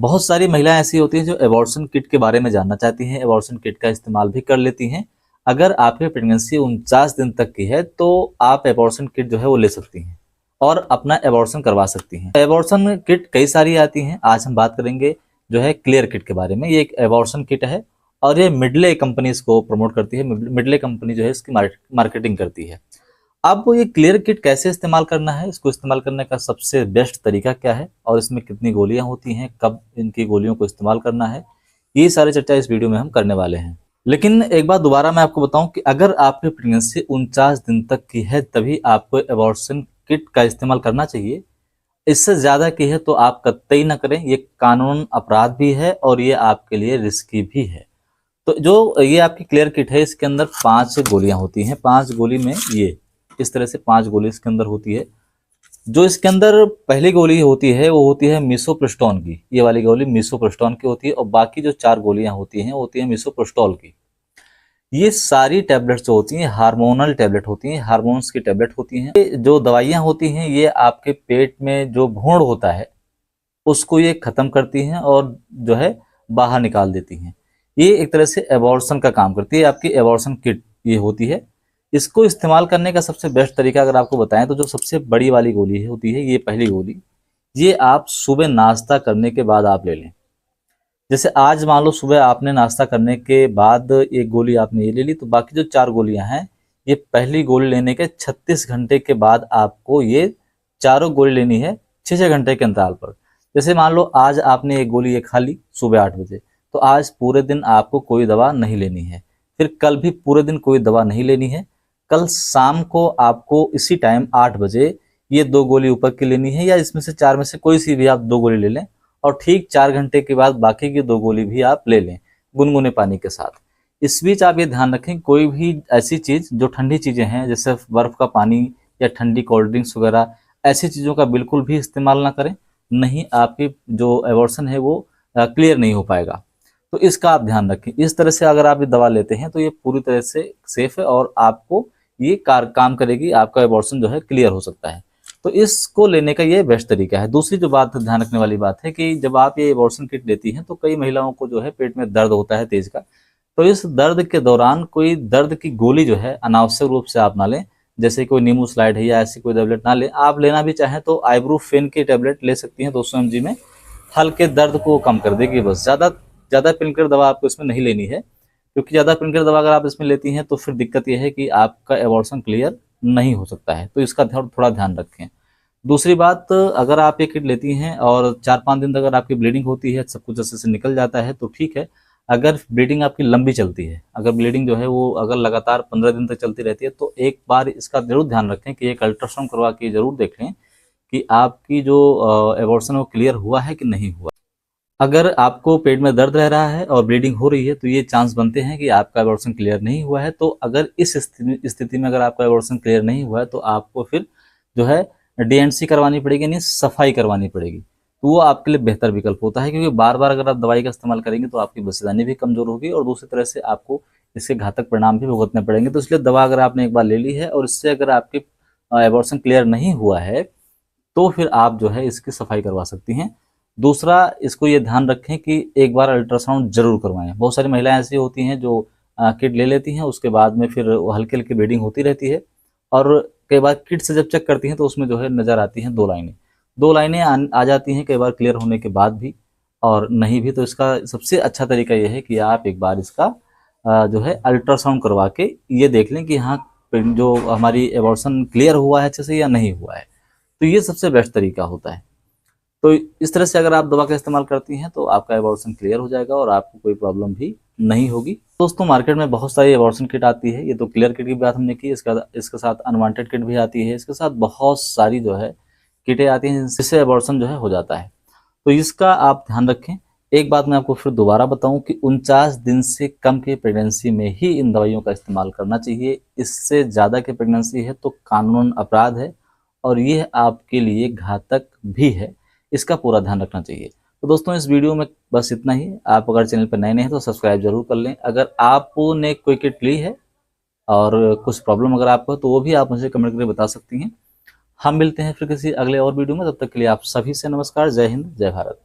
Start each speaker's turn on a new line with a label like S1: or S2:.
S1: बहुत सारी महिलाएं ऐसी होती हैं जो एबॉर्शन किट के बारे में जानना चाहती हैं, एबॉर्शन किट का इस्तेमाल भी कर लेती हैं। अगर आपकी प्रेगनेंसी 49 दिन तक की है तो आप एबॉर्शन किट जो है वो ले सकती हैं और अपना एबॉर्शन करवा सकती हैं। एबॉर्शन किट कई सारी आती हैं। आज हम बात करेंगे जो है क्लियर किट के बारे में। ये एक एबॉर्शन किट है और ये मिडले कंपनी इसको प्रमोट करती है। मिडले कंपनी जो है इसकी मार्केटिंग करती है। अब ये क्लियर किट कैसे इस्तेमाल करना है, इसको इस्तेमाल करने का सबसे बेस्ट तरीका क्या है और इसमें कितनी गोलियां होती हैं, कब इनकी गोलियों को इस्तेमाल करना है, ये सारी चर्चा इस वीडियो में हम करने वाले हैं। लेकिन एक बात दोबारा मैं आपको बताऊं कि अगर आपकी प्रेगनेंसी 49 दिन तक की है तभी आपको एबॉर्शन किट का इस्तेमाल करना चाहिए। इससे ज्यादा की है तो आप कतई ना करें। ये कानून अपराध भी है और ये आपके लिए रिस्की भी है। तो जो ये आपकी क्लियर किट है इसके अंदर 5 गोलियां होती हैं। 5 गोली में ये इस तरह से 5 गोली इसके अंदर होती है। जो इसके अंदर पहली गोली होती है वो होती है मिसोप्रोस्टोन की। ये वाली गोली मिसोप्रोस्टोन की होती है और बाकी जो 4 गोलियां होती हैं वो होती है मिसोप्रोस्टोल की। ये सारी टैबलेट्स जो होती हैं हार्मोनल टैबलेट होती हैं, हार्मोन्स की टैबलेट होती हैं। ये जो दवाइयां होती हैं ये आपके पेट में जो भ्रूण होता है उसको ये खत्म करती हैं और जो है बाहर निकाल देती हैं। ये एक तरह से एबॉर्शन का काम करती है। आपकी एबॉर्शन किट ये होती है। इसको इस्तेमाल करने का सबसे बेस्ट तरीका अगर आपको बताएं तो जो सबसे बड़ी वाली गोली होती है ये पहली गोली, ये आप सुबह नाश्ता करने के बाद आप ले लें। जैसे आज मान लो सुबह आपने नाश्ता करने के बाद एक गोली आपने ये ले ली, तो बाकी जो 4 गोलियां हैं ये पहली गोली लेने के 36 घंटे के बाद आपको ये चारों गोली लेनी है 6-6 घंटे के अंतराल पर। जैसे मान लो आज आपने एक गोली ये खा ली सुबह 8 बजे, तो आज पूरे दिन आपको कोई दवा नहीं लेनी है। फिर कल भी पूरे दिन कोई दवा नहीं लेनी है। कल शाम को आपको इसी टाइम 8 बजे ये 2 गोली ऊपर की लेनी है, या इसमें से 4 में से कोई सी भी आप 2 गोली ले लें और ठीक 4 घंटे के बाद बाकी की 2 गोली भी आप ले लें गुनगुने पानी के साथ। इस बीच आप ये ध्यान रखें कोई भी ऐसी चीज जो ठंडी चीजें हैं जैसे बर्फ का पानी या ठंडी कोल्ड ड्रिंक्स वगैरह ऐसी चीजों का बिल्कुल भी इस्तेमाल ना करें, नहीं आपकी जो एबॉर्शन है वो क्लियर नहीं हो पाएगा। तो इसका आप ध्यान रखें। इस तरह से अगर आप ये दवा लेते हैं तो ये पूरी तरह से सेफ है और आपको ये काम करेगी, आपका एबॉर्शन जो है क्लियर हो सकता है। तो इसको लेने का ये बेस्ट तरीका है। दूसरी जो बात ध्यान रखने वाली बात है कि जब आप ये एबॉर्शन किट लेती हैं तो कई महिलाओं को जो है पेट में दर्द होता है तेज का। तो इस दर्द के दौरान कोई दर्द की गोली जो है अनावश्यक रूप से आप ना लें। जैसे कोई नींबू स्लाइड है या ऐसी कोई टेबलेट ना लें। आप लेना भी चाहें तो आइब्रूफेन की टेबलेट ले सकती हैं 200 mg में, हल्के दर्द को कम कर देगी बस। ज़्यादा पेनकिलर दवा आपको इसमें नहीं लेनी है, क्योंकि ज़्यादा पेनकिलर दवा अगर आप इसमें लेती हैं तो फिर दिक्कत यह है कि आपका एबॉर्शन क्लियर नहीं हो सकता है। तो इसका थोड़ा ध्यान रखें। दूसरी बात, अगर आप ये किट लेती हैं और 4-5 दिन तक अगर आपकी ब्लीडिंग होती है, सब कुछ अच्छे से निकल जाता है तो ठीक है। अगर ब्लीडिंग आपकी लंबी चलती है, अगर ब्लीडिंग जो है वो अगर लगातार 15 दिन तक चलती रहती है तो एक बार इसका जरूर ध्यान रखें कि एक अल्ट्रासाउंड करवा के जरूर देख लें कि आपकी जो एबॉर्शन है वो क्लियर हुआ है कि नहीं हुआ। अगर आपको पेट में दर्द रह रहा है और ब्लीडिंग हो रही है तो ये चांस बनते हैं कि आपका एबॉर्शन क्लियर नहीं हुआ है। तो अगर इस स्थिति में अगर आपका एबॉर्शन क्लियर नहीं हुआ है तो आपको फिर जो है डीएनसी करवानी पड़ेगी, यानी सफाई करवानी पड़ेगी। तो वो आपके लिए बेहतर विकल्प होता है, क्योंकि बार बार अगर आप दवाई का इस्तेमाल करेंगे तो आपकी बच्चेदानी भी कमजोर होगी और दूसरी तरह से आपको इसके घातक परिणाम भी भुगतने पड़ेंगे। तो इसलिए दवा अगर आपने एक बार ले ली है और इससे अगर आपकी एबॉर्शन क्लियर नहीं हुआ है तो फिर आप जो है इसकी सफाई करवा सकती हैं। दूसरा, इसको ये ध्यान रखें कि एक बार अल्ट्रासाउंड जरूर करवाएं। बहुत सारी महिलाएं ऐसी होती हैं जो किट ले लेती हैं, उसके बाद में फिर हल्की हल्की ब्लीडिंग होती रहती है और कई बार किट से जब चेक करती हैं तो उसमें जो है नज़र आती हैं 2 लाइनें। 2 लाइनें आ जाती हैं कई बार क्लियर होने के बाद भी और नहीं भी। तो इसका सबसे अच्छा तरीका यह है कि आप एक बार इसका जो है अल्ट्रासाउंड करवा के ये देख लें कि हाँ जो हमारी एबॉर्शन क्लियर हुआ है अच्छे से या नहीं हुआ है। तो ये सबसे बेस्ट तरीका होता है। तो इस तरह से अगर आप दवा का इस्तेमाल करती हैं तो आपका एबॉर्शन क्लियर हो जाएगा और आपको कोई प्रॉब्लम भी नहीं होगी। दोस्तों, मार्केट में बहुत सारी एबॉर्शन किट आती है। ये तो क्लियर किट की बात हमने की, इसके साथ अनवांटेड किट भी आती है। इसके साथ बहुत सारी जो है किटें आती हैं जिससे एबॉर्शन जो है हो जाता है। तो इसका आप ध्यान रखें। एक बात मैं आपको फिर दोबारा बताऊं कि 49 दिन से कम की प्रेगनेंसी में ही इन दवाइयों का इस्तेमाल करना चाहिए। इससे ज़्यादा की प्रेगनेंसी है तो कानून अपराध है और ये आपके लिए घातक भी है। इसका पूरा ध्यान रखना चाहिए। तो दोस्तों, इस वीडियो में बस इतना ही। आप अगर चैनल पर नए हैं तो सब्सक्राइब जरूर कर लें। अगर आपने कोई किट ली है और कुछ प्रॉब्लम अगर आपको है तो वो भी आप मुझे कमेंट करके बता सकती हैं। हम मिलते हैं फिर किसी अगले और वीडियो में। तब तक के लिए आप सभी से नमस्कार। जय हिंद, जय भारत।